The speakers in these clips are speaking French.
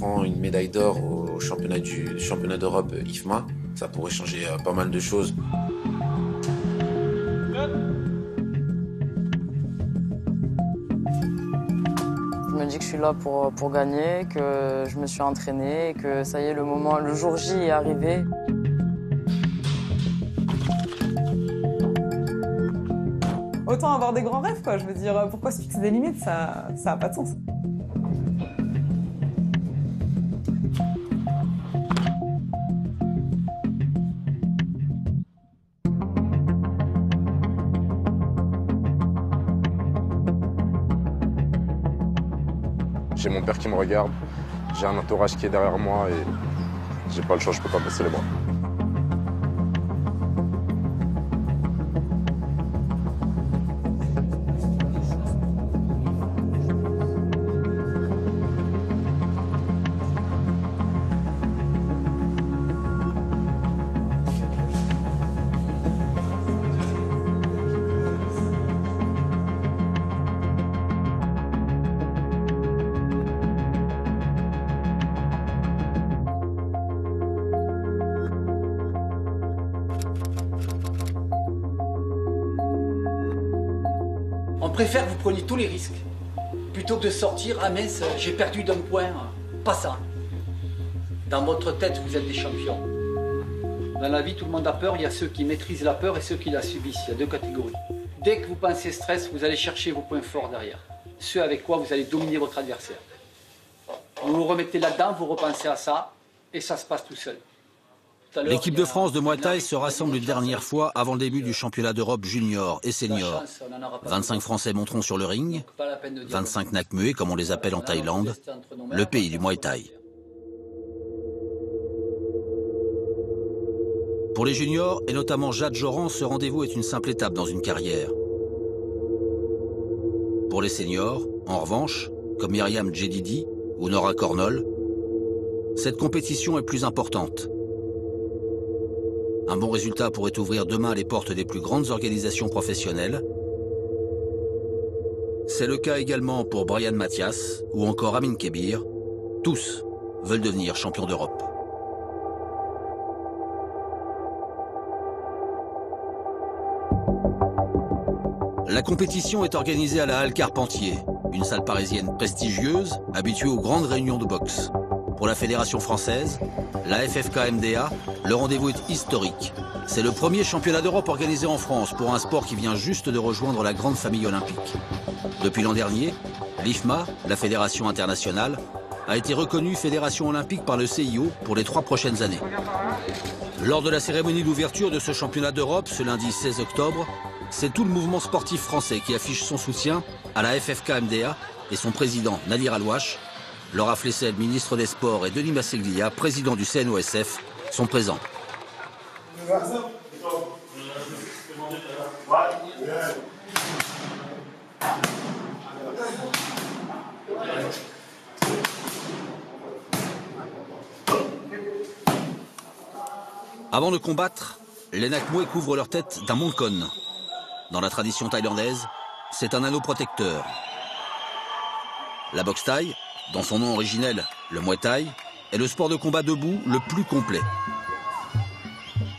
prend une médaille d'or au championnat d'Europe IFMA, ça pourrait changer pas mal de choses. Je me dis que je suis là pour gagner, que je me suis entraîné, que ça y est, le jour J est arrivé. Autant avoir des grands rêves, quoi. Je veux dire, pourquoi se fixer des limites, ça n'a pas de sens. J'ai mon père qui me regarde, j'ai un entourage qui est derrière moi et j'ai pas le choix, je peux pas baisser les bras. On préfère que vous preniez tous les risques, plutôt que de sortir, ah mince, j'ai perdu d'un point. Pas ça. Dans votre tête, vous êtes des champions. Dans la vie, tout le monde a peur, il y a ceux qui maîtrisent la peur et ceux qui la subissent. Il y a deux catégories. Dès que vous pensez stress, vous allez chercher vos points forts derrière. Ceux avec quoi vous allez dominer votre adversaire. Vous vous remettez là-dedans, vous repensez à ça, et ça se passe tout seul. L'équipe de France de Muay Thai se rassemble une dernière fois avant le début du championnat d'Europe junior et senior. 25 Français monteront sur le ring, 25 Nakmué, comme on les appelle en Thaïlande, le pays du Muay Thai. Pour les juniors, et notamment Jade Joran, ce rendez-vous est une simple étape dans une carrière. Pour les seniors, en revanche, comme Myriam Djedidi ou Nora Cornol, cette compétition est plus importante. Un bon résultat pourrait ouvrir demain les portes des plus grandes organisations professionnelles. C'est le cas également pour Brian Mathias ou encore Amin Kebir. Tous veulent devenir champions d'Europe. La compétition est organisée à la Halle Carpentier, une salle parisienne prestigieuse, habituée aux grandes réunions de boxe. Pour la Fédération française, la FFK-MDA, le rendez-vous est historique. C'est le premier championnat d'Europe organisé en France pour un sport qui vient juste de rejoindre la grande famille olympique. Depuis l'an dernier, l'IFMA, la Fédération internationale, a été reconnue fédération olympique par le CIO pour les 3 prochaines années. Lors de la cérémonie d'ouverture de ce championnat d'Europe, ce lundi 16 octobre, c'est tout le mouvement sportif français qui affiche son soutien à la FFK-MDA et son président Nadir Alouache. Laura Flessel, ministre des Sports, et Denis Masseglia, président du CNOSF, sont présents. Avant de combattre, les Nakmué couvrent leur tête d'un mongkon. Dans la tradition thaïlandaise, c'est un anneau protecteur. La boxe thaï, dans son nom originel, le Muay Thai, est le sport de combat debout le plus complet.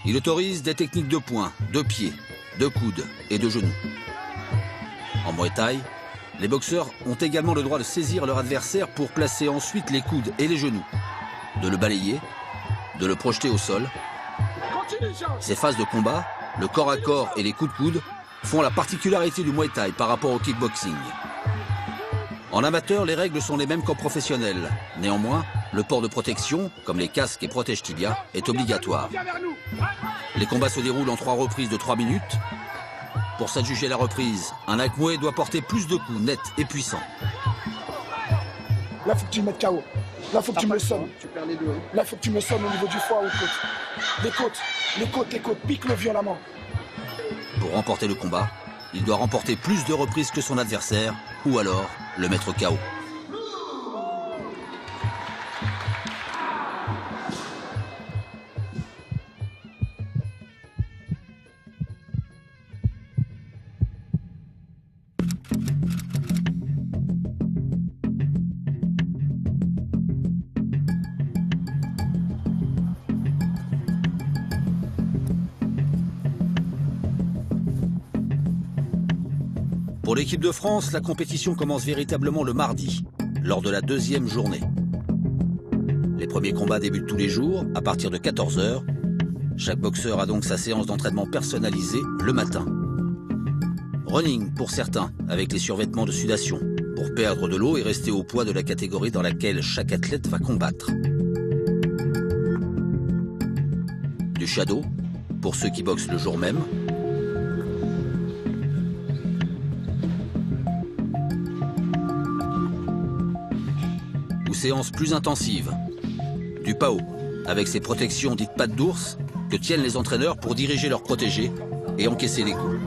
Il autorise des techniques de poing, de pied, de coude et de genoux. En Muay Thai, les boxeurs ont également le droit de saisir leur adversaire pour placer ensuite les coudes et les genoux, de le balayer, de le projeter au sol. Ces phases de combat, le corps à corps et les coups de coude, font la particularité du Muay Thai par rapport au kickboxing. En amateur, les règles sont les mêmes qu'en professionnel. Néanmoins, le port de protection, comme les casques et protège-tibia, est obligatoire. Les combats se déroulent en 3 reprises de 3 minutes. Pour s'adjuger la reprise, un Nakmué doit porter plus de coups nets et puissants. Là, il faut que tu le mettes KO. Là, il faut que tu me le sonnes. Là, il faut que tu me sonnes au niveau du foie ou côtes. Les côtes, pique-le violemment. Pour remporter le combat, il doit remporter plus de reprises que son adversaire, ou alors le mettre KO. Pour l'équipe de France, la compétition commence véritablement le mardi, lors de la deuxième journée. Les premiers combats débutent tous les jours, à partir de 14 h. Chaque boxeur a donc sa séance d'entraînement personnalisée le matin. Running pour certains, avec les survêtements de sudation, pour perdre de l'eau et rester au poids de la catégorie dans laquelle chaque athlète va combattre. Du shadow, pour ceux qui boxent le jour même. Ou séances plus intensives. Du PAO, avec ses protections dites pattes d'ours, que tiennent les entraîneurs pour diriger leurs protégés et encaisser les coups.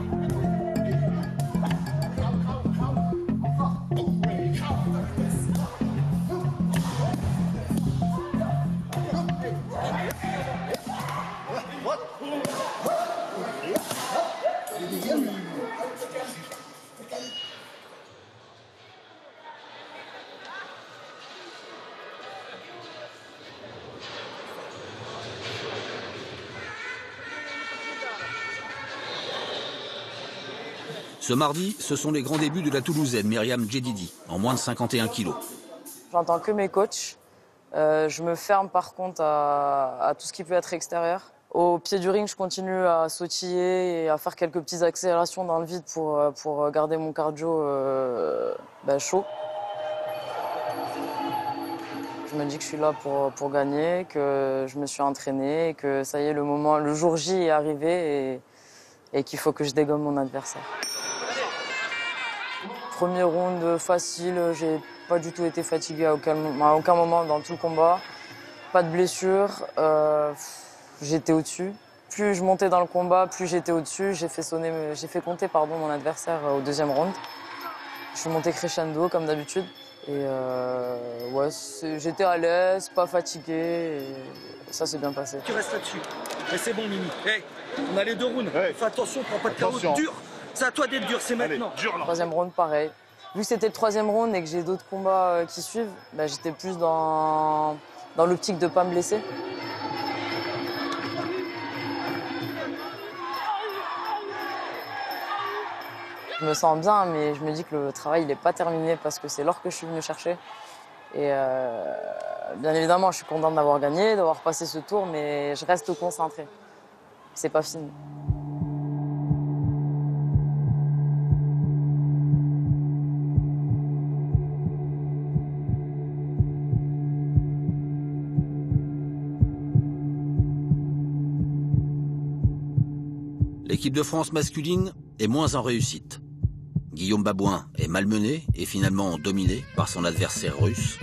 Ce mardi, ce sont les grands débuts de la Toulousaine Myriam Djedidi, en moins de 51 kilos. J'entends que mes coachs. Je me ferme par contre à tout ce qui peut être extérieur. Au pied du ring, je continue à sautiller et à faire quelques petites accélérations dans le vide pour garder mon cardio chaud. Je me dis que je suis là pour gagner, que je me suis entraîné, que ça y est, le jour J est arrivé et qu'il faut que je dégomme mon adversaire. Premier round facile, j'ai pas du tout été fatigué à aucun moment dans tout le combat. Pas de blessure, j'étais au-dessus. Plus je montais dans le combat, plus j'étais au-dessus. J'ai fait compter mon adversaire au deuxième round. Je suis monté crescendo comme d'habitude. Et j'étais à l'aise, pas fatigué. Et ça s'est bien passé. Tu restes là-dessus. Mais c'est bon, Mimi. Hey, on a les deux rounds. Hey. Fais attention, prends pas de carreau dur. C'est à toi d'être dur, c'est maintenant. Troisième round, pareil. Vu que c'était le troisième round et que j'ai d'autres combats qui suivent, j'étais plus dans l'optique de ne pas me blesser. Je me sens bien, mais je me dis que le travail n'est pas terminé parce que c'est l'or que je suis venu chercher. Et bien évidemment, je suis contente d'avoir gagné, d'avoir passé ce tour, mais je reste concentrée. C'est pas fini. L'équipe de France masculine est moins en réussite. Guillaume Babouin est malmené et finalement dominé par son adversaire russe.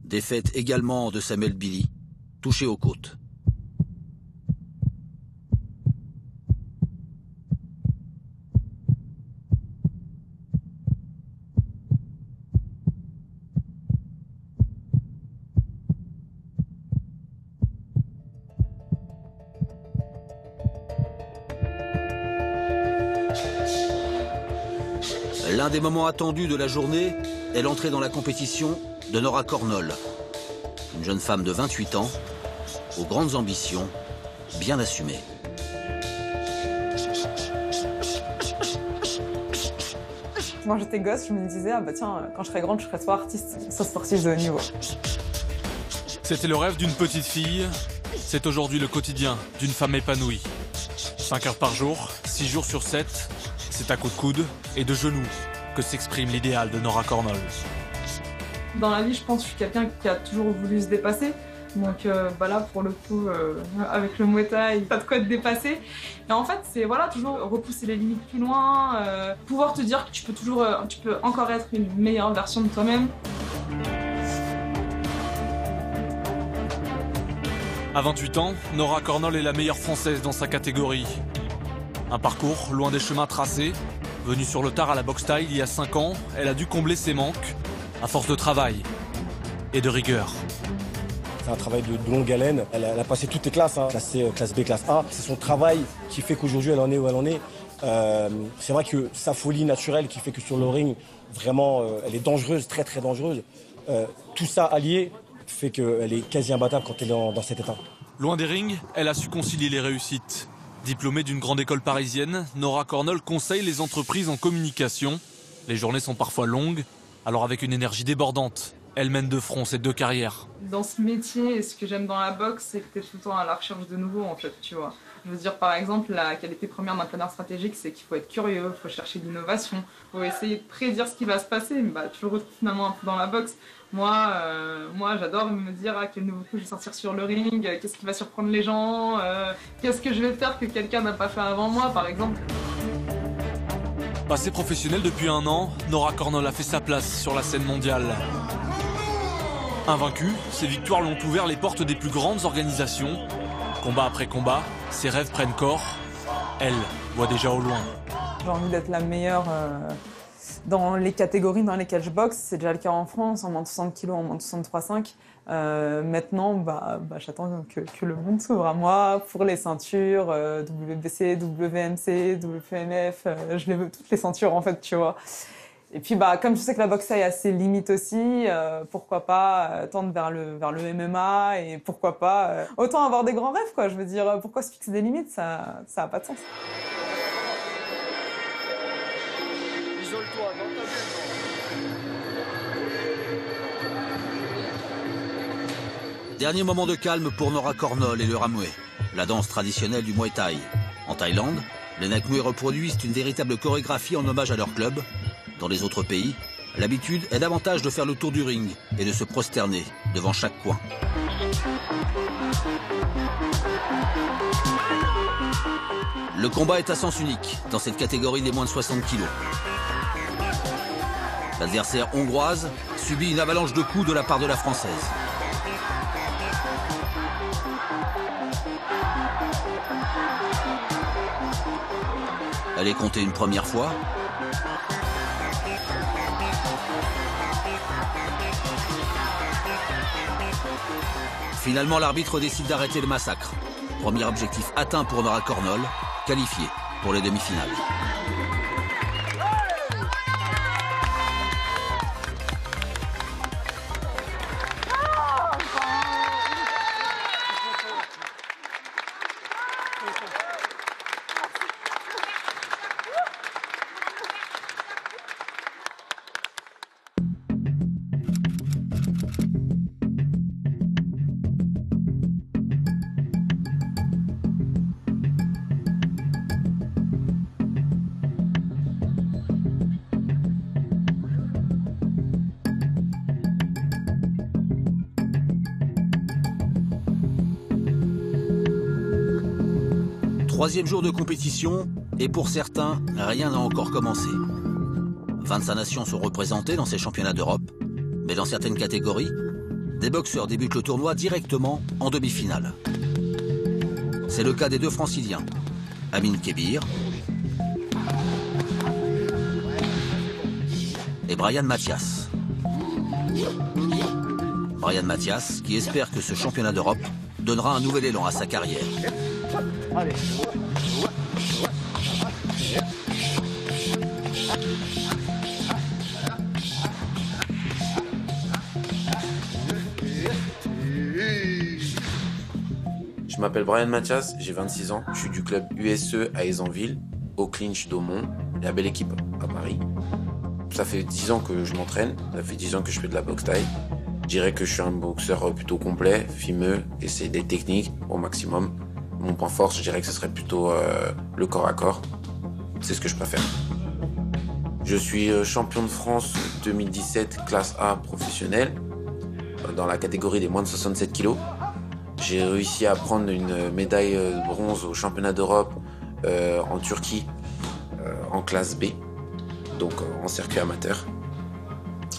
Défaite également de Samuel Billy, touché aux côtes. L'un des moments attendus de la journée est l'entrée dans la compétition de Nora Cornol, une jeune femme de 28 ans, aux grandes ambitions, bien assumées. Quand j'étais gosse, je me disais, quand je serai grande, je serai soit artiste, soit sportive de haut niveau. C'était le rêve d'une petite fille, c'est aujourd'hui le quotidien d'une femme épanouie. 5 heures par jour, 6 jours sur 7, c'est à coups de coude et de genoux que s'exprime l'idéal de Nora Cornol. Dans la vie, je pense que je suis quelqu'un qui a toujours voulu se dépasser. Donc là, pour le coup, avec le Muay Thai, t'as de quoi te dépasser. Et en fait, c'est toujours repousser les limites plus loin, pouvoir te dire que tu peux encore être une meilleure version de toi-même. À 28 ans, Nora Cornol est la meilleure française dans sa catégorie. Un parcours loin des chemins tracés. Venue sur le tard à la boxe thaï il y a 5 ans, elle a dû combler ses manques à force de travail et de rigueur. C'est un travail de longue haleine. Elle a passé toutes les classes, classe C, classe B, classe A. C'est son travail qui fait qu'aujourd'hui elle en est où elle en est. C'est vrai que sa folie naturelle qui fait que sur le ring, vraiment, elle est dangereuse, très très dangereuse. Tout ça allié fait qu'elle est quasi imbattable quand elle est dans cet état. Loin des rings, elle a su concilier les réussites. Diplômée d'une grande école parisienne, Nora Cornol conseille les entreprises en communication. Les journées sont parfois longues, alors avec une énergie débordante, elle mène de front ses deux carrières. Dans ce métier, ce que j'aime dans la boxe, c'est que tu es tout le temps à la recherche de nouveau, en fait, tu vois. Je veux dire, par exemple, la qualité première d'un planeur stratégique, c'est qu'il faut être curieux, il faut chercher l'innovation, il faut essayer de prédire ce qui va se passer. Tu le retrouves finalement un peu dans la boxe. Moi, j'adore me dire quel nouveau coup je vais sortir sur le ring, qu'est-ce qui va surprendre les gens, qu'est-ce que je vais faire que quelqu'un n'a pas fait avant moi, par exemple. Passée professionnelle depuis 1 an, Nora Cornol a fait sa place sur la scène mondiale. Invaincue, ses victoires lui ont ouvert les portes des plus grandes organisations. Combat après combat, ses rêves prennent corps. Elle voit déjà au loin. J'ai envie d'être la meilleure dans les catégories dans lesquelles je boxe. C'est déjà le cas en France, en moins de 60 kg, en moins de 63,5. Maintenant, j'attends que le monde s'ouvre à moi pour les ceintures, WBC, WMC, WMF. Je les veux toutes les ceintures en fait, tu vois. Et puis comme je sais que la boxe a ses limites aussi, pourquoi pas tendre vers le MMA et pourquoi pas autant avoir des grands rêves quoi. Je veux dire, pourquoi se fixer des limites, ça a pas de sens. Isole-toi dans ta bulle. Dernier moment de calme pour Nora Cornol et le ramoué, la danse traditionnelle du Muay Thai. En Thaïlande, les Nakmué reproduisent une véritable chorégraphie en hommage à leur club. Dans les autres pays, l'habitude est davantage de faire le tour du ring et de se prosterner devant chaque coin. Le combat est à sens unique dans cette catégorie des moins de 60 kg. L'adversaire hongroise subit une avalanche de coups de la part de la française. Elle est comptée une première fois. Finalement, l'arbitre décide d'arrêter le massacre. Premier objectif atteint pour Nora Cornol, qualifiée pour les demi-finales. Troisième jour de compétition, et pour certains, rien n'a encore commencé. 25 nations sont représentées dans ces championnats d'Europe, mais dans certaines catégories, des boxeurs débutent le tournoi directement en demi-finale. C'est le cas des deux franciliens, Amin Kébir et Brian Mathias. Brian Mathias qui espère que ce championnat d'Europe donnera un nouvel élan à sa carrière. Allez. Je m'appelle Brian Mathias, j'ai 26 ans. Je suis du club USE à Aisanville, au Clinch d'Aumont, la belle équipe à Paris. Ça fait 10 ans que je m'entraîne, ça fait 10 ans que je fais de la boxe thaï. Je dirais que je suis un boxeur plutôt complet, fimeux, essayer d'être technique au maximum. Mon point fort, je dirais que ce serait plutôt le corps à corps. C'est ce que je préfère. Je suis champion de France 2017 classe A professionnelle dans la catégorie des moins de 67 kg. J'ai réussi à prendre une médaille de bronze au championnat d'Europe en Turquie en classe B, donc en circuit amateur.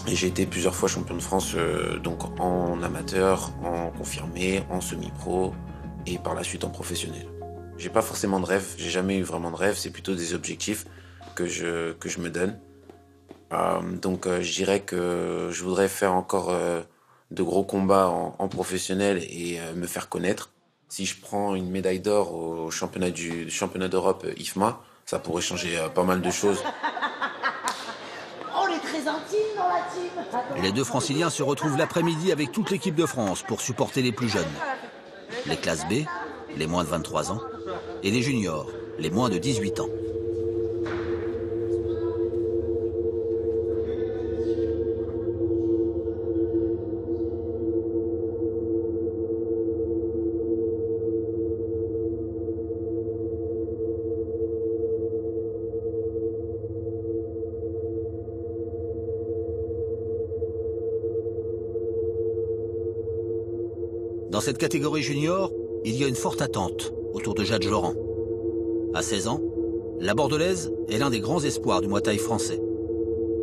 Et j'ai été plusieurs fois champion de France donc en amateur, en confirmé, en semi-pro et par la suite en professionnel. J'ai pas forcément de rêve, j'ai jamais eu vraiment de rêve, c'est plutôt des objectifs que je me donne. Donc je dirais que je voudrais faire encore de gros combats en professionnel et me faire connaître. Si je prends une médaille d'or au championnat d'Europe IFMA, ça pourrait changer pas mal de choses. On est très des intimes dans la team. Les deux franciliens se retrouvent l'après-midi avec toute l'équipe de France pour supporter les plus jeunes. Les classes B, les moins de 23 ans, et les juniors, les moins de 18 ans. Dans cette catégorie junior, il y a une forte attente autour de Jade Laurent. À 16 ans, la Bordelaise est l'un des grands espoirs du Muay Thai français.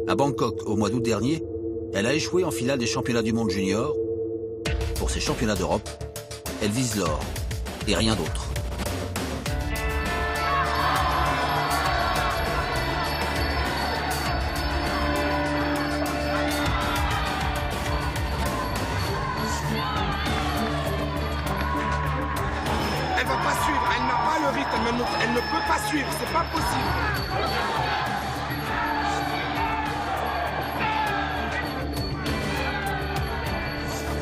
À Bangkok, au mois d'août dernier, elle a échoué en finale des championnats du monde junior. Pour ces championnats d'Europe, elle vise l'or et rien d'autre. Elle va pas suivre, elle n'a pas le rythme, elle ne peut pas suivre, c'est pas possible.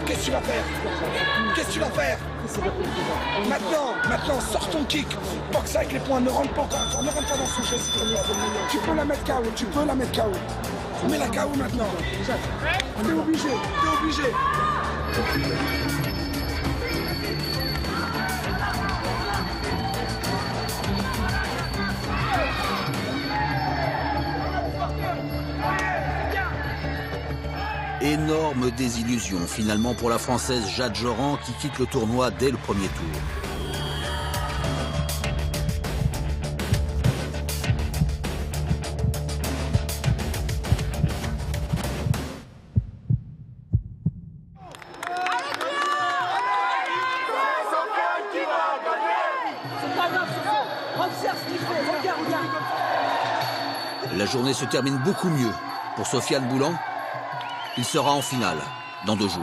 Qu'est-ce que tu vas faire? Qu'est-ce que tu vas faire? Maintenant, sors ton kick. Boxe avec les poings, ne rentre pas encore, ne rentre pas dans son geste. Tu peux la mettre KO, tu peux la mettre KO. Mets la KO maintenant. T'es obligé, t'es obligé. Énorme désillusion finalement pour la Française Jade Laurent qui quitte le tournoi dès le premier tour. La journée se termine beaucoup mieux pour Sofiane Boulan. Il sera en finale dans 2 jours.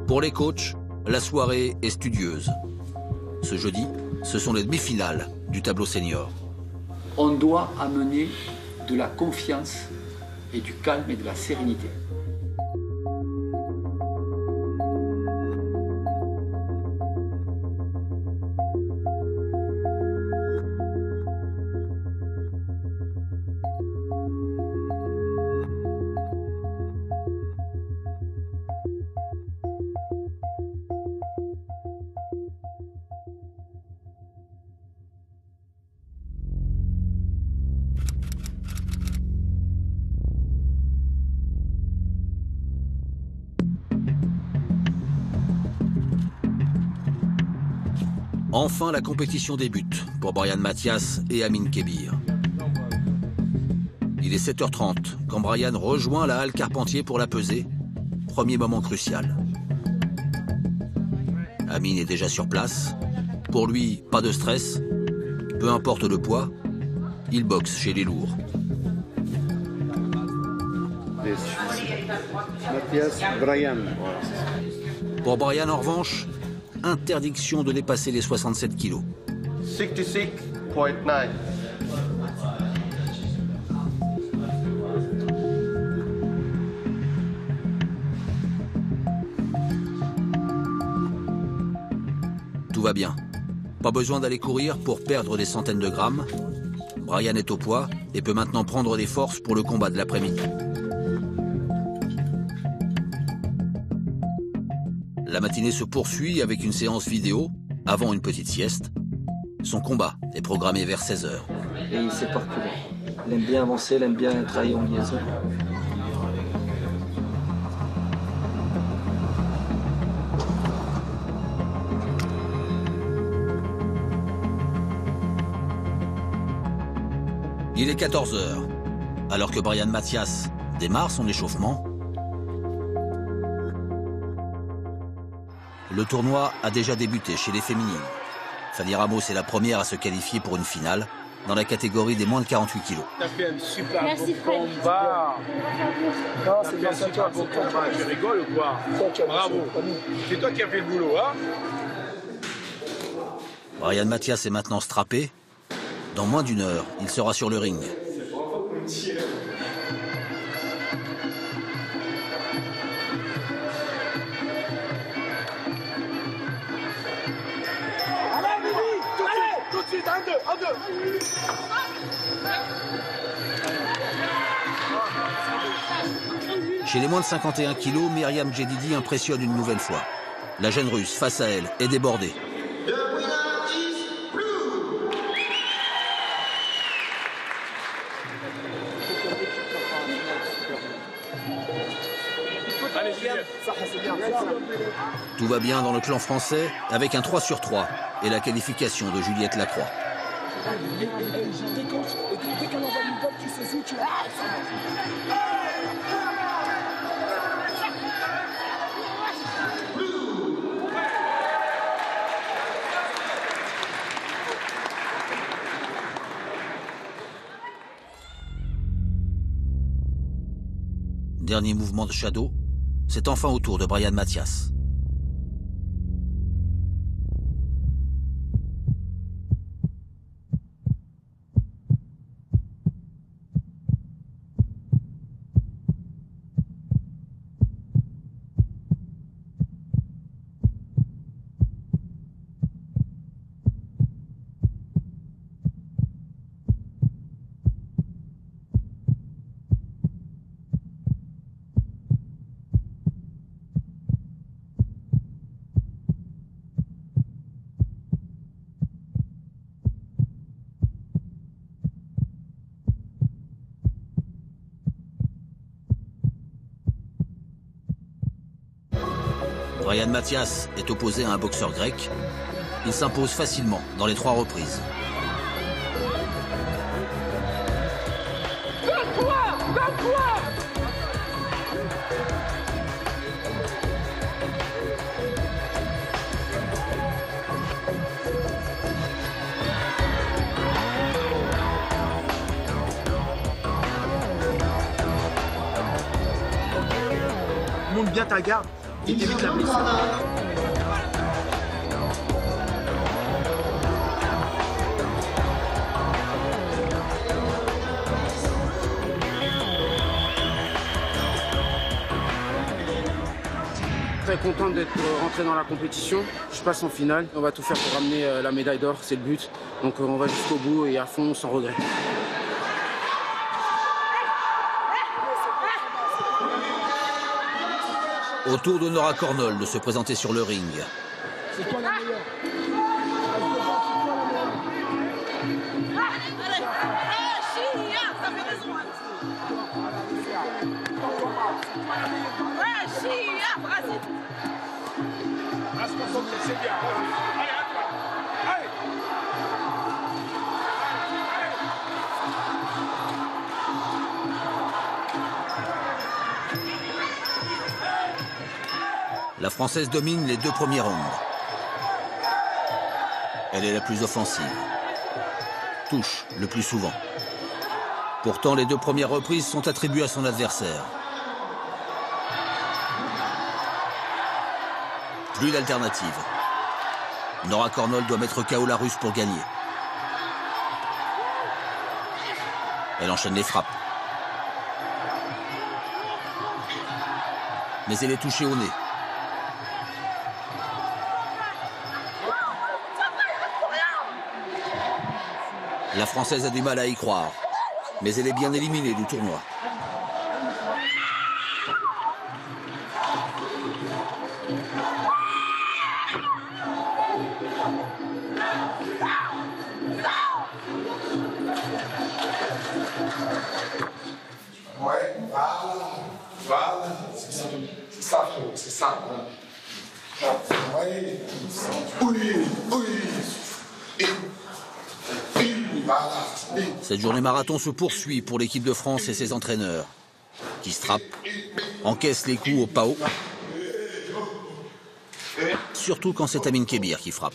Pour les coachs, la soirée est studieuse. Ce jeudi, ce sont les demi-finales du tableau senior. On doit amener de la confiance et du calme et de la sérénité. Enfin, la compétition débute pour Brian Mathias et Amine Kébir. Il est 7h30 quand Brian rejoint la halle Carpentier pour la pesée. Premier moment crucial. Amine est déjà sur place. Pour lui, pas de stress. Peu importe le poids, il boxe chez les lourds. Mathias, Brian. Pour Brian, en revanche, interdiction de dépasser les 67 kilos. 66.9. Tout va bien. Pas besoin d'aller courir pour perdre des centaines de grammes. Brian est au poids et peut maintenant prendre des forces pour le combat de l'après-midi. La matinée se poursuit avec une séance vidéo avant une petite sieste. Son combat est programmé vers 16h. Et il sait pas reculer. Il aime bien avancer, il aime bien travailler en liaison. Il est 14h, alors que Brian Mathias démarre son échauffement. le tournoi a déjà débuté chez les féminines. Fanny Ramos est la première à se qualifier pour une finale dans la catégorie des moins de 48 kilos. T'as fait un super beau combat. T'as fait un super beau combat. Tu rigoles ou quoi? Bravo. C'est toi qui as fait le boulot, hein? Brian Mathias est maintenant strappé. Dans moins d'une heure, il sera sur le ring. Chez les moins de 51 kilos, Myriam Jedidi impressionne une nouvelle fois. La jeune Russe, face à elle, est débordée. Tout va bien dans le clan français avec un 3 sur 3 et la qualification de Juliette Lacroix. Dernier mouvement de Shadow, c'est enfin au tour de Brian Mathias. Brian Mathias est opposé à un boxeur grec. Il s'impose facilement dans les 3 reprises. Monte bien ta garde. Et t'évites la blessure. Très content d'être rentré dans la compétition. Je passe en finale. On va tout faire pour ramener la médaille d'or, c'est le but. Donc on va jusqu'au bout et à fond, sans regret. Au tour de Nora Cornol de se présenter sur le ring. C'est toi la meilleure. La Française domine les 2 premiers rounds. Elle est la plus offensive. Touche le plus souvent. Pourtant, les 2 premières reprises sont attribuées à son adversaire. Plus d'alternative. Nora Cornol doit mettre KO la Russe pour gagner. Elle enchaîne les frappes. Mais elle est touchée au nez. La Française a du mal à y croire, mais elle est bien éliminée du tournoi. Ouais, voilà, c'est ça, frérot, c'est ça. Ouais, Cette journée marathon se poursuit pour l'équipe de France et ses entraîneurs, qui strappent, encaissent les coups au PAO, surtout quand c'est Amine Kébir qui frappe.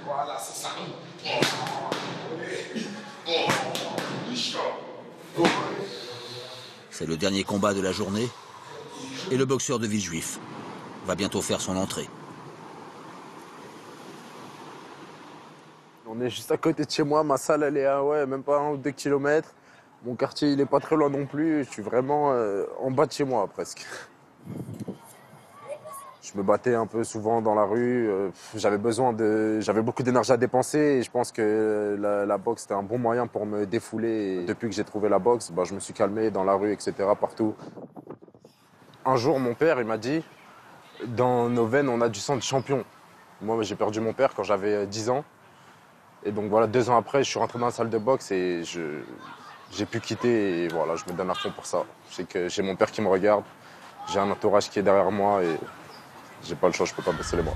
Voilà, c'est ça. C'est le dernier combat de la journée et le boxeur de Villejuif va bientôt faire son entrée. On est juste à côté de chez moi, ma salle elle est à même pas 1 ou 2 kilomètres. Mon quartier il est pas très loin non plus, je suis vraiment en bas de chez moi presque. Je me battais un peu souvent dans la rue, j'avais beaucoup d'énergie à dépenser et je pense que la boxe c'était un bon moyen pour me défouler. Et depuis que j'ai trouvé la boxe, je me suis calmé dans la rue, etc., partout. Un jour, mon père il m'a dit, dans nos veines on a du sang de champion. Moi j'ai perdu mon père quand j'avais 10 ans. Et donc voilà, 2 ans après, je suis rentré dans la salle de boxe et j'ai pu quitter et voilà, je me donne à fond pour ça. Je sais que j'ai mon père qui me regarde, j'ai un entourage qui est derrière moi et j'ai pas le choix, je peux pas baisser les bras.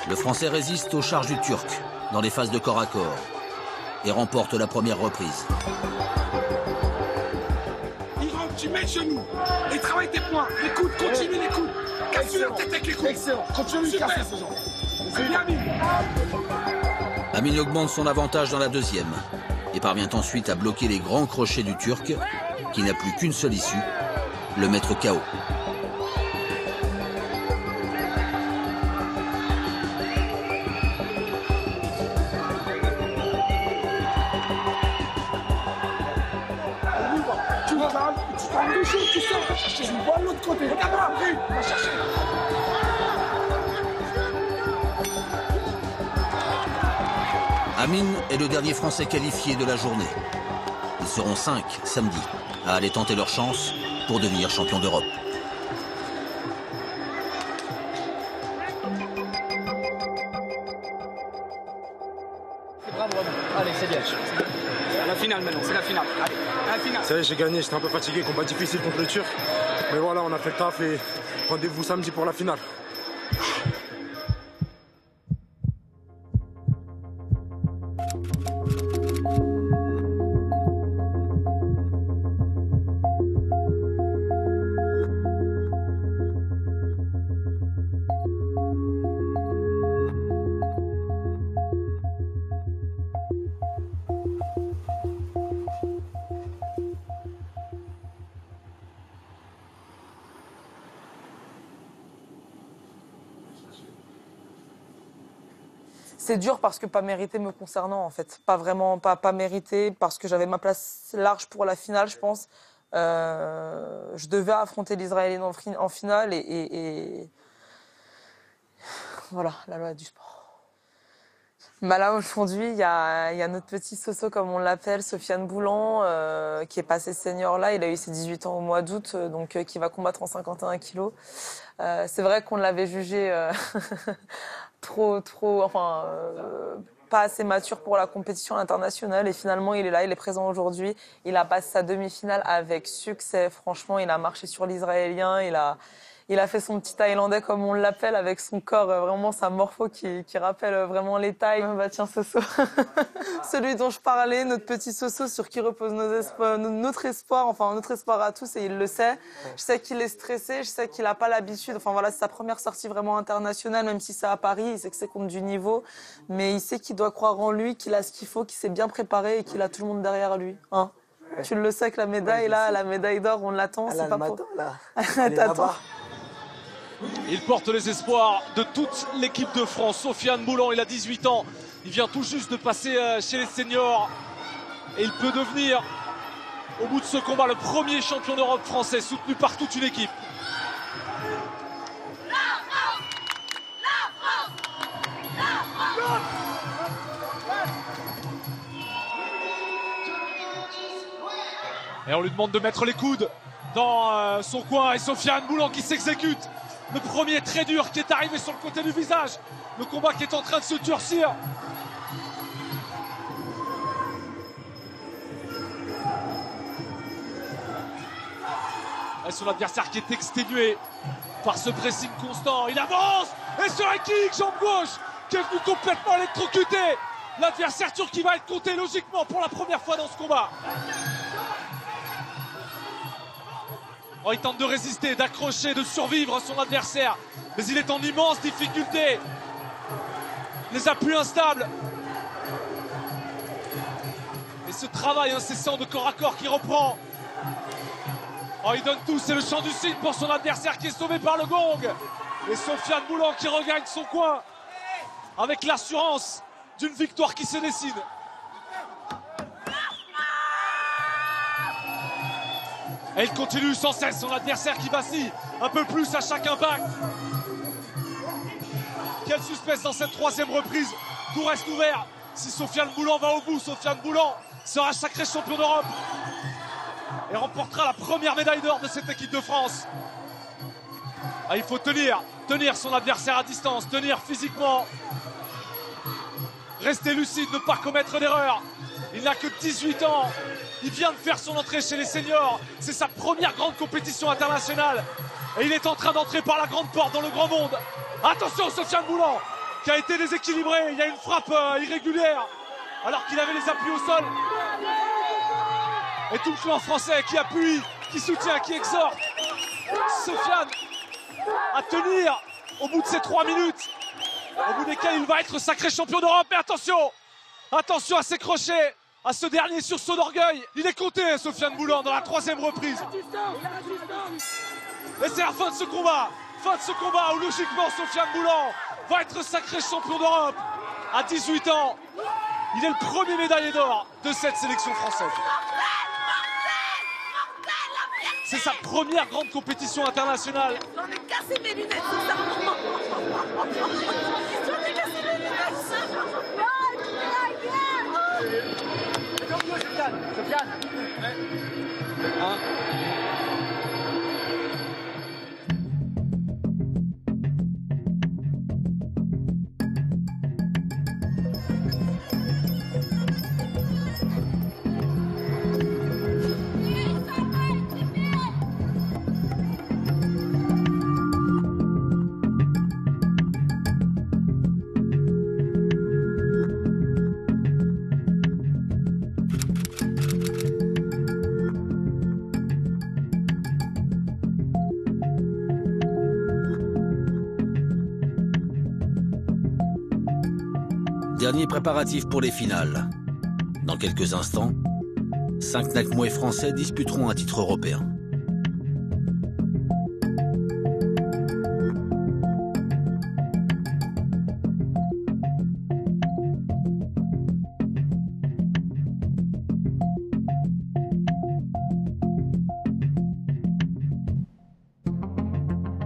Le Français résiste aux charges du Turc dans les phases de corps à corps et remporte la première reprise. Il rentre, tu mets le genou et travaille tes points. Les coudes, continue les coudes. Casse-lui la tête avec les coudes. Excellent, continue de casser ce genre. C'est bien, Amine. Amine augmente son avantage dans la deuxième et parvient ensuite à bloquer les grands crochets du Turc qui n'a plus qu'une seule issue, le mettre KO. Tu sors, tu vois de l'autre côté. Regarde-moi, va chercher. Amine est le dernier Français qualifié de la journée. Ils seront 5 samedi à aller tenter leur chance pour devenir champion d'Europe. Bravo, allez, c'est bien. C'est la finale maintenant, c'est la finale. Allez, la finale. Ça y est, j'ai gagné, j'étais un peu fatigué, combat difficile contre le Turc. Mais voilà, on a fait le taf et rendez-vous samedi pour la finale. C'est dur parce que pas mérité me concernant en fait. Pas vraiment, pas mérité parce que j'avais ma place large pour la finale, je pense. Je devais affronter l'Israélienne en finale et voilà, la loi du sport. Bah là aujourd'hui, il y a notre petit Soso comme on l'appelle, Sofiane Boulan, qui est passé senior là. Il a eu ses 18 ans au mois d'août, donc qui va combattre en 51 kilos. C'est vrai qu'on l'avait jugé trop, enfin pas assez mature pour la compétition internationale. Et finalement, il est là, il est présent aujourd'hui. Il a passé sa demi-finale avec succès. Franchement, il a marché sur l'Israélien. Il a fait son petit Thaïlandais, comme on l'appelle, avec son corps, vraiment sa morpho qui rappelle vraiment les Thaïs. Bah tiens, Soso, celui dont je parlais, notre petit Soso sur qui repose notre espoir à tous, et il le sait. Je sais qu'il est stressé, je sais qu'il n'a pas l'habitude. Enfin voilà, c'est sa première sortie vraiment internationale, même si c'est à Paris, il sait que c'est contre du niveau. Mais il sait qu'il doit croire en lui, qu'il a ce qu'il faut, qu'il s'est bien préparé et qu'il a tout le monde derrière lui. Hein, tu le sais que la médaille, là, la médaille d'or, on l'attend. C'est pas pour... T'attends. Il porte les espoirs de toute l'équipe de France. Sofiane Boulan, il a 18 ans. Il vient tout juste de passer chez les seniors. Et il peut devenir, au bout de ce combat, le premier champion d'Europe français, soutenu par toute une équipe. Et on lui demande de mettre les coudes dans son coin. Et Sofiane Boulan qui s'exécute. Le premier très dur qui est arrivé sur le côté du visage. Le combat qui est en train de se durcir. Et son adversaire qui est exténué par ce pressing constant. Il avance. Et sur un kick, jambe gauche, qui est venu complètement électrocuté. L'adversaire turc qui va être compté logiquement pour la première fois dans ce combat. Oh, il tente de résister, d'accrocher, de survivre à son adversaire. Mais il est en immense difficulté. Les appuis instables. Et ce travail incessant de corps à corps qui reprend. Oh, il donne tout, c'est le chant du cygne pour son adversaire qui est sauvé par le gong. Et Sofiane Boulan qui regagne son coin avec l'assurance d'une victoire qui se dessine. Et il continue sans cesse, son adversaire qui vacille un peu plus à chaque impact. Quel suspense dans cette troisième reprise. Tout reste ouvert. Si Sofiane Boulan va au bout, Sofiane Boulan sera sacré champion d'Europe et remportera la première médaille d'or de cette équipe de France. Ah, il faut tenir son adversaire à distance, tenir physiquement. Rester lucide, ne pas commettre d'erreur. Il n'a que 18 ans. Il vient de faire son entrée chez les seniors. C'est sa première grande compétition internationale. Et il est en train d'entrer par la grande porte dans le grand monde. Attention, Sofiane Boulan qui a été déséquilibré. Il y a une frappe irrégulière alors qu'il avait les appuis au sol. Et tout le clan français qui appuie, qui soutient, qui exhorte Sofiane à tenir au bout de ces 3 minutes. Au bout desquels il va être sacré champion d'Europe. Mais attention à ses crochets. À ce dernier sursaut d'orgueil. Il est compté, Sofiane Boulan, dans la troisième reprise. Et c'est la fin de ce combat. Fin de ce combat où logiquement Sofiane Boulan va être sacré champion d'Europe. À 18 ans, il est le premier médaillé d'or de cette sélection française. C'est sa première grande compétition internationale. J'en ai cassé mes lunettes, c'est ça. J'en ai cassé mes lunettes. Sofiane. Hein? Dernier préparatif pour les finales. Dans quelques instants, 5 Nakmoué français disputeront un titre européen.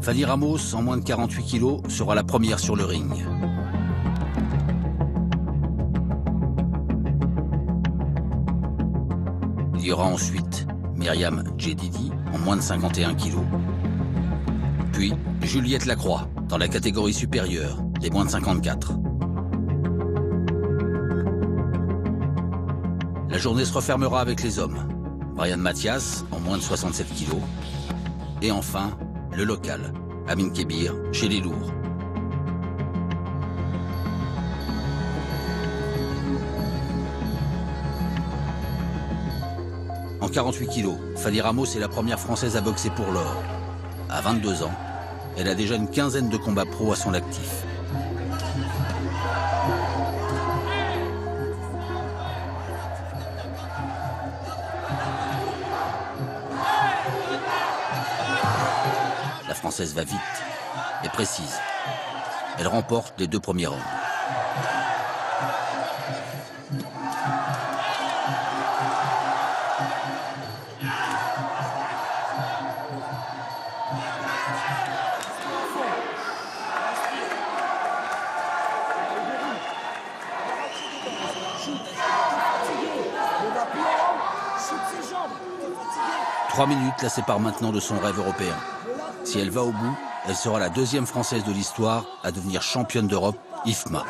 Fanny Ramos, en moins de 48 kilos, sera la première sur le ring. Il y aura ensuite Myriam Djedidi en moins de 51 kg. Puis Juliette Lacroix dans la catégorie supérieure, les moins de 54. La journée se refermera avec les hommes. Bryan Mathias, en moins de 67 kilos. Et enfin, le local, Amin Kébir, chez les lourds. En 48 kilos, Fanny Ramos est la première Française à boxer pour l'or. À 22 ans, elle a déjà une quinzaine de combats pro à son actif. La Française va vite et précise. Elle remporte les 2 premiers rounds. Trois minutes la séparent maintenant de son rêve européen. Si elle va au bout, elle sera la 2e Française de l'histoire à devenir championne d'Europe, IFMA.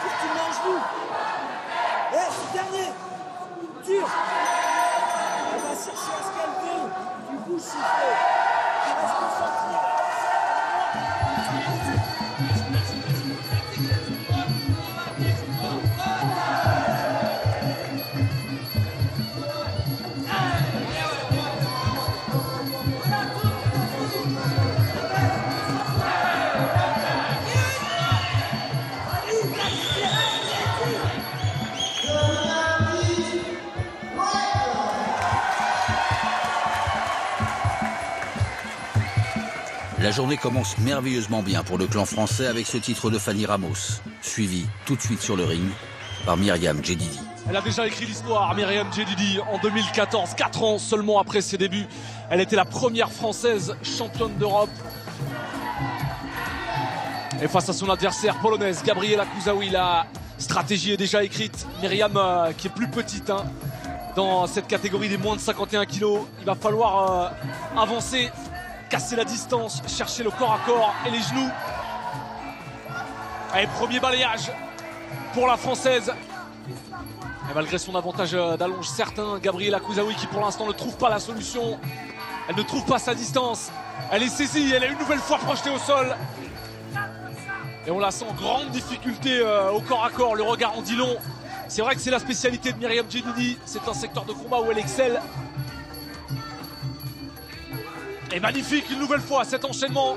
La journée commence merveilleusement bien pour le clan français avec ce titre de Fanny Ramos, suivi tout de suite sur le ring par Myriam Djedidi. Elle a déjà écrit l'histoire, Myriam Djedidi, en 2014, 4 ans seulement après ses débuts. Elle était la première Française championne d'Europe. Et face à son adversaire polonaise, Gabriela Kuzawi, la stratégie est déjà écrite. Myriam, qui est plus petite dans cette catégorie des moins de 51 kilos, il va falloir avancer, casser la distance, chercher le corps à corps et les genoux. Allez, premier balayage pour la Française. Et malgré son avantage d'allonge certain, Gabriela Kuzawi qui pour l'instant ne trouve pas la solution. Elle ne trouve pas sa distance. Elle est saisie, elle est une nouvelle fois projetée au sol. Et on la sent en grande difficulté au corps à corps, le regard en dit long. C'est vrai que c'est la spécialité de Myriam Djedidi. C'est un secteur de combat où elle excelle. Et magnifique une nouvelle fois cet enchaînement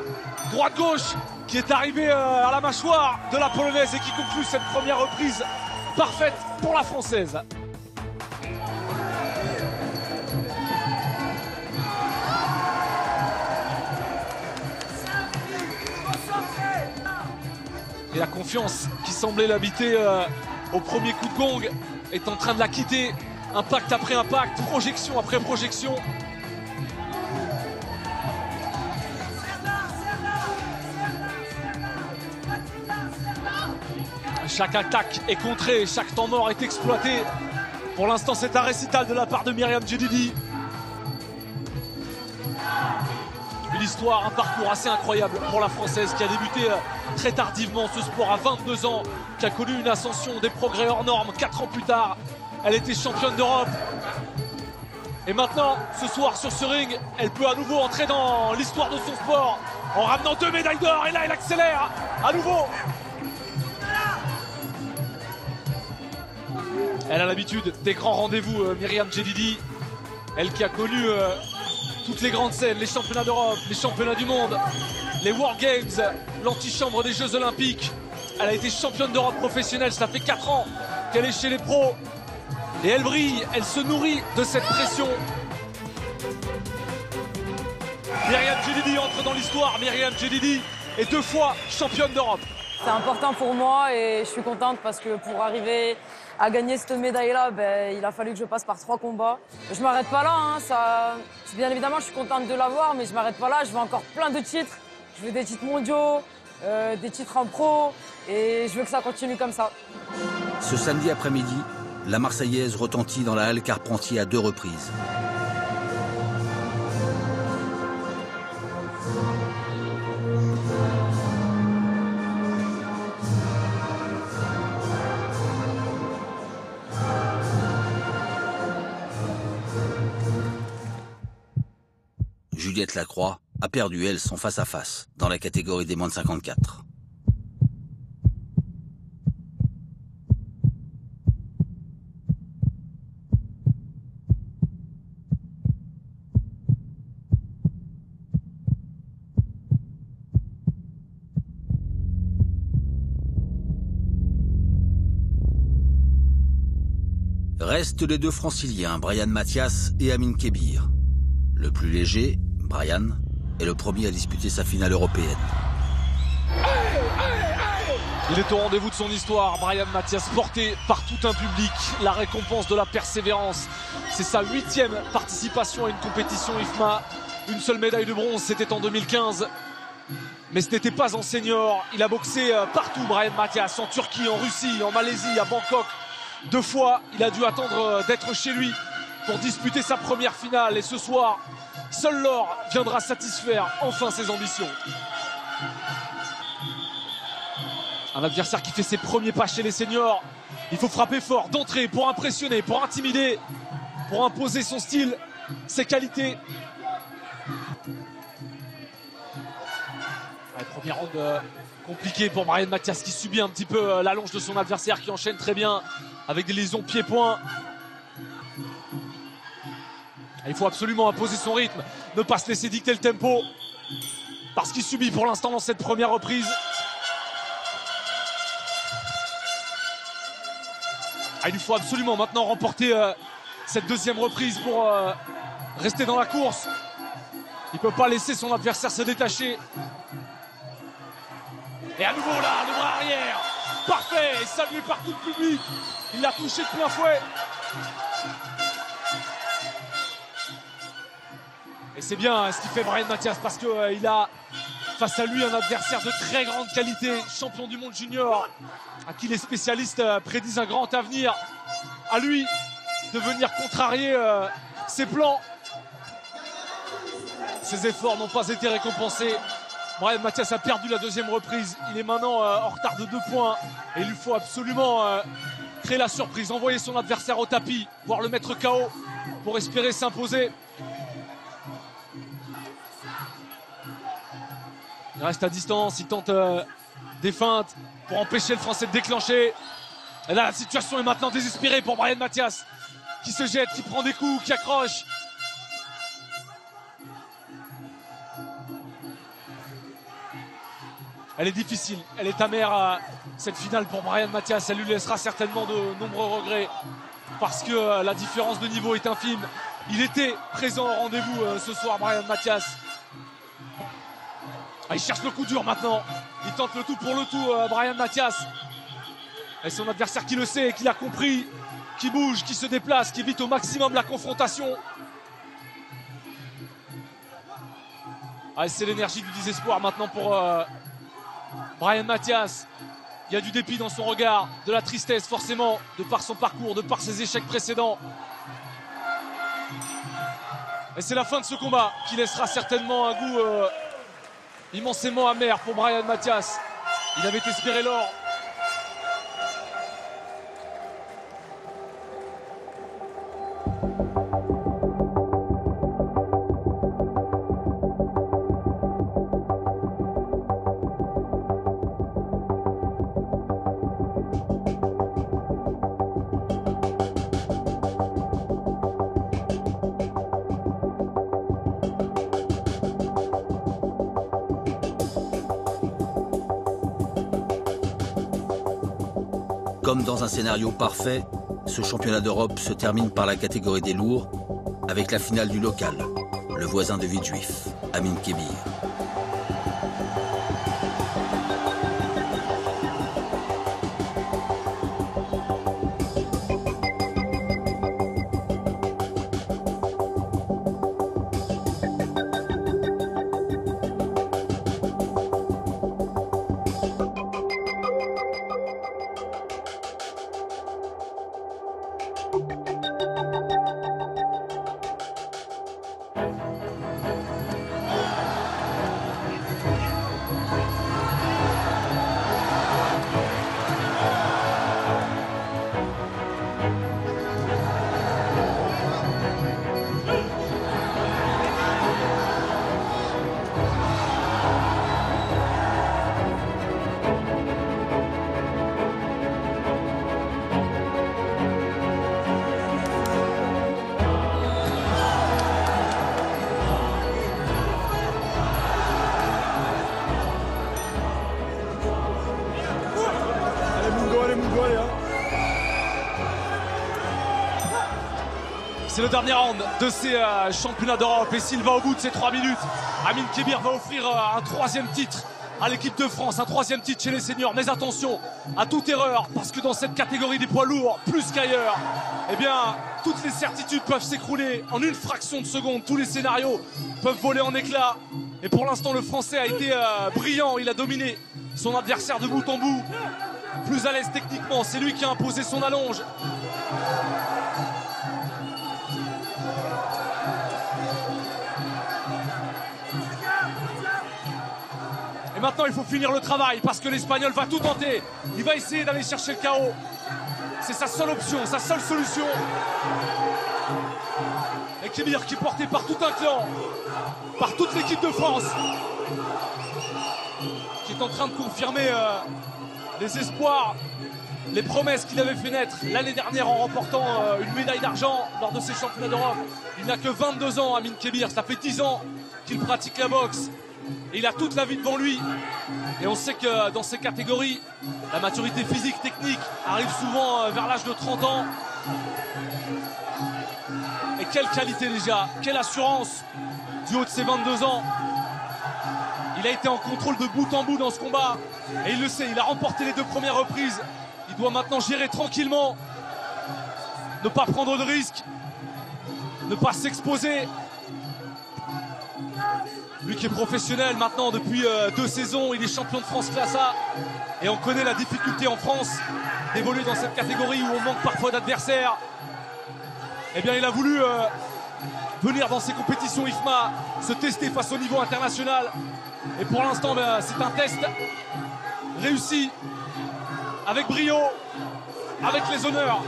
droite-gauche qui est arrivé à la mâchoire de la Polonaise et qui conclut cette première reprise parfaite pour la Française. Et la confiance qui semblait l'habiter au premier coup de gong est en train de la quitter. Impact après impact, projection après projection. Chaque attaque est contrée, chaque temps mort est exploité. Pour l'instant, c'est un récital de la part de Myriam Djedidi. Une histoire, un parcours assez incroyable pour la Française qui a débuté très tardivement ce sport à 22 ans, qui a connu une ascension, des progrès hors normes. 4 ans plus tard, elle était championne d'Europe. Et maintenant, ce soir sur ce ring, elle peut à nouveau entrer dans l'histoire de son sport en ramenant 2 médailles d'or. Et là, elle accélère à nouveau. Elle a l'habitude des grands rendez-vous, Myriam Djedidi. Elle qui a connu toutes les grandes scènes, les championnats d'Europe, les championnats du monde, les World Games, l'antichambre des Jeux Olympiques. Elle a été championne d'Europe professionnelle, ça fait 4 ans qu'elle est chez les pros. Et elle brille, elle se nourrit de cette pression. Myriam Djedidi entre dans l'histoire. Myriam Djedidi est 2 fois championne d'Europe. C'est important pour moi et je suis contente parce que pour arriver à gagner cette médaille-là, il a fallu que je passe par 3 combats. Je m'arrête pas là, bien évidemment je suis contente de l'avoir, mais je m'arrête pas là, je veux encore plein de titres. Je veux des titres mondiaux, des titres en pro et je veux que ça continue comme ça. Ce samedi après-midi, la Marseillaise retentit dans la halle Carpentier à 2 reprises. Juliette Lacroix a perdu, elle, son face-à-face dans la catégorie des moins de 54. Restent les deux franciliens, Bryan Mathias et Amine Kébir. Le plus léger, Bryan, est le premier à disputer sa finale européenne. Il est au rendez-vous de son histoire, Bryan Mathias, porté par tout un public. La récompense de la persévérance. C'est sa 8e participation à une compétition IFMA. Une seule médaille de bronze, c'était en 2015. Mais ce n'était pas en senior. Il a boxé partout, Bryan Mathias, en Turquie, en Russie, en Malaisie, à Bangkok. 2 fois, il a dû attendre d'être chez lui pour disputer sa première finale. Et ce soir, seul l'or viendra satisfaire enfin ses ambitions. Un adversaire qui fait ses premiers pas chez les seniors. Il faut frapper fort d'entrée pour impressionner, pour intimider, pour imposer son style, ses qualités. Premier round compliqué pour Bryan Mathias qui subit un petit peu l'allonge de son adversaire qui enchaîne très bien avec des liaisons pied-point. Il faut absolument imposer son rythme, ne pas se laisser dicter le tempo parce qu'il subit pour l'instant dans cette première reprise. Il lui faut absolument maintenant remporter cette deuxième reprise pour rester dans la course. Il ne peut pas laisser son adversaire se détacher. Et à nouveau là, le bras arrière, parfait, et salué par tout le public. Il l'a touché de plein fouet. Et c'est bien ce qu'il fait Bryan Mathias parce qu'il a face à lui un adversaire de très grande qualité, champion du monde junior, à qui les spécialistes prédisent un grand avenir. À lui de venir contrarier ses plans. Ses efforts n'ont pas été récompensés. Bryan Mathias a perdu la deuxième reprise. Il est maintenant en retard de 2 points. Et il lui faut absolument créer la surprise, envoyer son adversaire au tapis, voire le mettre KO pour espérer s'imposer. Il reste à distance, il tente des feintes pour empêcher le Français de déclencher. Et là, la situation est maintenant désespérée pour Bryan Mathias, qui se jette, qui prend des coups, qui accroche. Elle est difficile, elle est amère, cette finale pour Bryan Mathias. Elle lui laissera certainement de nombreux regrets parce que la différence de niveau est infime. Il était présent au rendez-vous ce soir, Bryan Mathias. Il cherche le coup dur maintenant. Il tente le tout pour le tout, Bryan Mathias. Et son adversaire qui le sait, qui l'a compris, qui bouge, qui se déplace, qui évite au maximum la confrontation. C'est l'énergie du désespoir maintenant pour Bryan Mathias. Il y a du dépit dans son regard, de la tristesse forcément, de par son parcours, de par ses échecs précédents. Et c'est la fin de ce combat qui laissera certainement un goût immensément amer pour Bryan Mathias. Il avait espéré l'or. Comme dans un scénario parfait, ce championnat d'Europe se termine par la catégorie des lourds avec la finale du local, le voisin de Villejuif, Amine Kébir. C'est le dernier round de ces championnats d'Europe. Et s'il va au bout de ces 3 minutes, Amine Kébir va offrir un 3e titre à l'équipe de France, un 3e titre chez les seniors. Mais attention à toute erreur, parce que dans cette catégorie des poids lourds, plus qu'ailleurs, eh bien, toutes les certitudes peuvent s'écrouler en une fraction de seconde. Tous les scénarios peuvent voler en éclats. Et pour l'instant, le Français a été brillant. Il a dominé son adversaire de bout en bout. Plus à l'aise techniquement, c'est lui qui a imposé son allonge. Et maintenant, il faut finir le travail parce que l'Espagnol va tout tenter. Il va essayer d'aller chercher le KO. C'est sa seule option, sa seule solution. Et Kébir qui est porté par tout un clan, par toute l'équipe de France, qui est en train de confirmer les espoirs, les promesses qu'il avait fait naître l'année dernière en remportant une médaille d'argent lors de ces championnats d'Europe. Il n'a que 22 ans, Amine Kébir. Ça fait 10 ans qu'il pratique la boxe. Et il a toute la vie devant lui. Et on sait que dans ces catégories, la maturité physique, technique arrive souvent vers l'âge de 30 ans. Et quelle qualité déjà, quelle assurance du haut de ses 22 ans. Il a été en contrôle de bout en bout dans ce combat. Et il le sait, il a remporté les 2 premières reprises. Il doit maintenant gérer tranquillement. Ne pas prendre de risques. Ne pas s'exposer. Lui qui est professionnel maintenant depuis 2 saisons, il est champion de France classe A. Et on connaît la difficulté en France d'évoluer dans cette catégorie où on manque parfois d'adversaires. Eh bien, il a voulu venir dans ces compétitions IFMA, se tester face au niveau international. Et pour l'instant, c'est un test réussi, avec brio, avec les honneurs.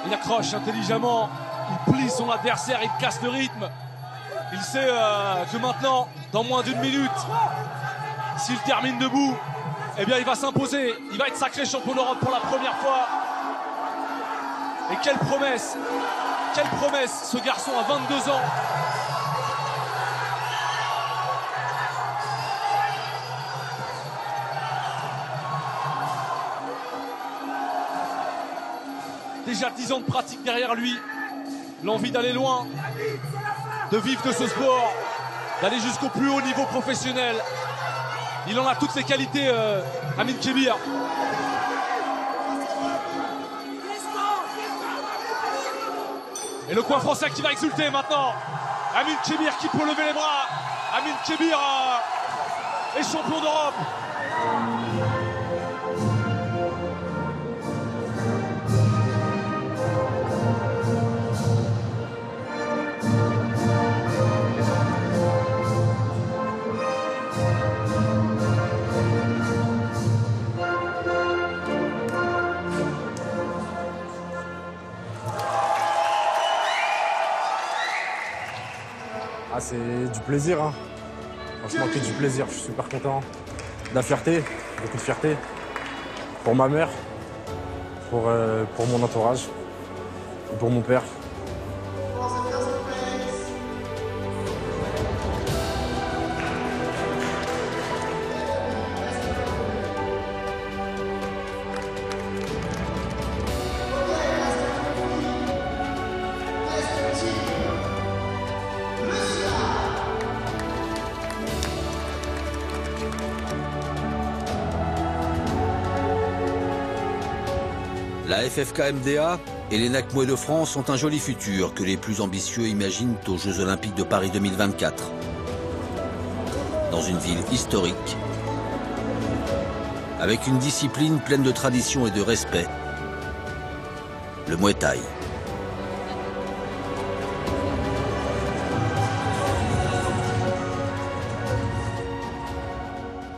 Il accroche intelligemment, il plie son adversaire, il casse le rythme. Il sait que maintenant, dans moins d'1 minute, s'il termine debout, eh bien il va s'imposer. Il va être sacré champion d'Europe pour la première fois. Et quelle promesse ce garçon à 22 ans. Déjà 10 ans de pratique derrière lui, l'envie d'aller loin, de vivre de ce sport, d'aller jusqu'au plus haut niveau professionnel. Il en a toutes les qualités, Amine Kébir. Et le coin français qui va exulter maintenant. Amine Kébir qui peut lever les bras. Amine Kébir est champion d'Europe. Ah, c'est du plaisir, hein. Franchement, que du plaisir. Je suis super content. De la fierté, beaucoup de fierté. Pour ma mère, pour mon entourage, et pour mon père. La FFK-MDA et les NACMOE de France ont un joli futur que les plus ambitieux imaginent aux Jeux Olympiques de Paris 2024. Dans une ville historique, avec une discipline pleine de tradition et de respect, le Muay Thai.